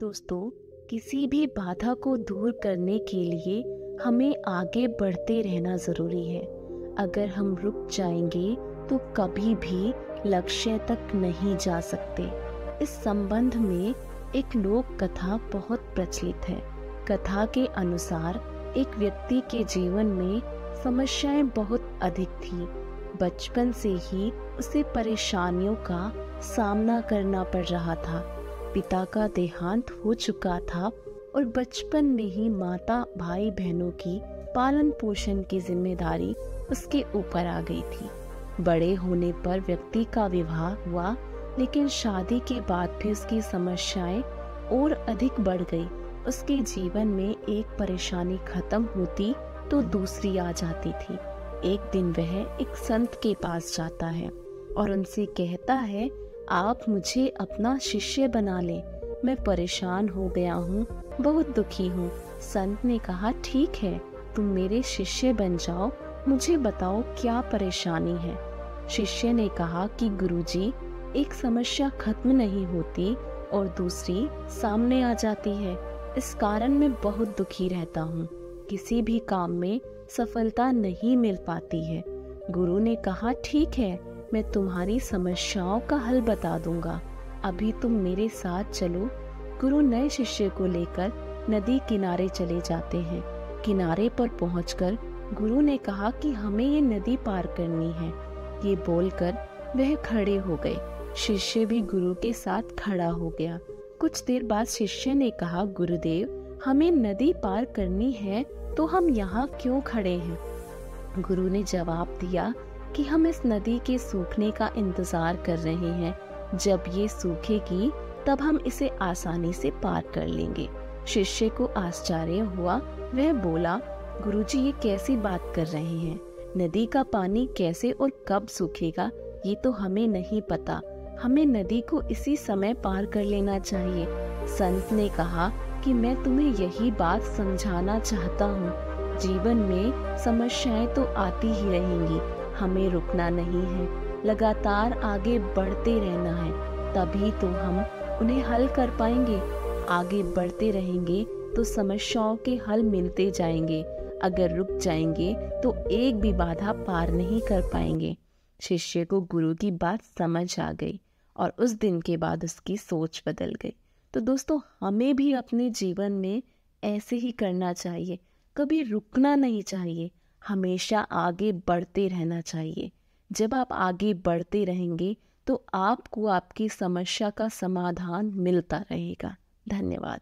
दोस्तों, किसी भी बाधा को दूर करने के लिए हमें आगे बढ़ते रहना ज़रूरी है। अगर हम रुक जाएंगे तो कभी भी लक्ष्य तक नहीं जा सकते। इस संबंध में एक लोक कथा बहुत प्रचलित है। कथा के अनुसार एक व्यक्ति के जीवन में समस्याएं बहुत अधिक थी। बचपन से ही उसे परेशानियों का सामना करना पड़ रहा था। पिता का देहांत हो चुका था और बचपन में ही माता भाई बहनों की पालन पोषण की जिम्मेदारी उसके ऊपर आ गई थी। बड़े होने पर व्यक्ति का विवाह हुआ, लेकिन शादी के बाद भी उसकी समस्याएं और अधिक बढ़ गई। उसके जीवन में एक परेशानी खत्म होती तो दूसरी आ जाती थी। एक दिन वह एक संत के पास जाता है और उनसे कहता है, आप मुझे अपना शिष्य बना लें। मैं परेशान हो गया हूँ, बहुत दुखी हूँ। संत ने कहा, ठीक है, तुम मेरे शिष्य बन जाओ। मुझे बताओ क्या परेशानी है। शिष्य ने कहा कि गुरुजी, एक समस्या खत्म नहीं होती और दूसरी सामने आ जाती है। इस कारण मैं बहुत दुखी रहता हूँ। किसी भी काम में सफलता नहीं मिल पाती है। गुरु ने कहा, ठीक है, मैं तुम्हारी समस्याओं का हल बता दूंगा। अभी तुम मेरे साथ चलो। गुरु नए शिष्य को लेकर नदी किनारे चले जाते हैं। किनारे पर पहुंचकर गुरु ने कहा कि हमें ये नदी पार करनी है। ये बोलकर वह खड़े हो गए। शिष्य भी गुरु के साथ खड़ा हो गया। कुछ देर बाद शिष्य ने कहा, गुरुदेव, हमें नदी पार करनी है तो हम यहाँ क्यों खड़े हैं? गुरु ने जवाब दिया कि हम इस नदी के सूखने का इंतजार कर रहे हैं। जब ये सूखेगी तब हम इसे आसानी से पार कर लेंगे। शिष्य को आश्चर्य हुआ। वह बोला, गुरुजी, ये कैसी बात कर रहे हैं? नदी का पानी कैसे और कब सूखेगा ये तो हमें नहीं पता। हमें नदी को इसी समय पार कर लेना चाहिए। संत ने कहा कि मैं तुम्हें यही बात समझाना चाहता हूँ। जीवन में समस्याएं तो आती ही रहेंगी, हमें रुकना नहीं है, लगातार आगे बढ़ते रहना है, तभी तो हम उन्हें हल कर पाएंगे। आगे बढ़ते रहेंगे तो समस्याओं के हल मिलते जाएंगे। अगर रुक जाएंगे तो एक भी बाधा पार नहीं कर पाएंगे। शिष्य को गुरु की बात समझ आ गई और उस दिन के बाद उसकी सोच बदल गई। तो दोस्तों, हमें भी अपने जीवन में ऐसे ही करना चाहिए। कभी रुकना नहीं चाहिए, हमेशा आगे बढ़ते रहना चाहिए। जब आप आगे बढ़ते रहेंगे तो आपको आपकी समस्या का समाधान मिलता रहेगा। धन्यवाद।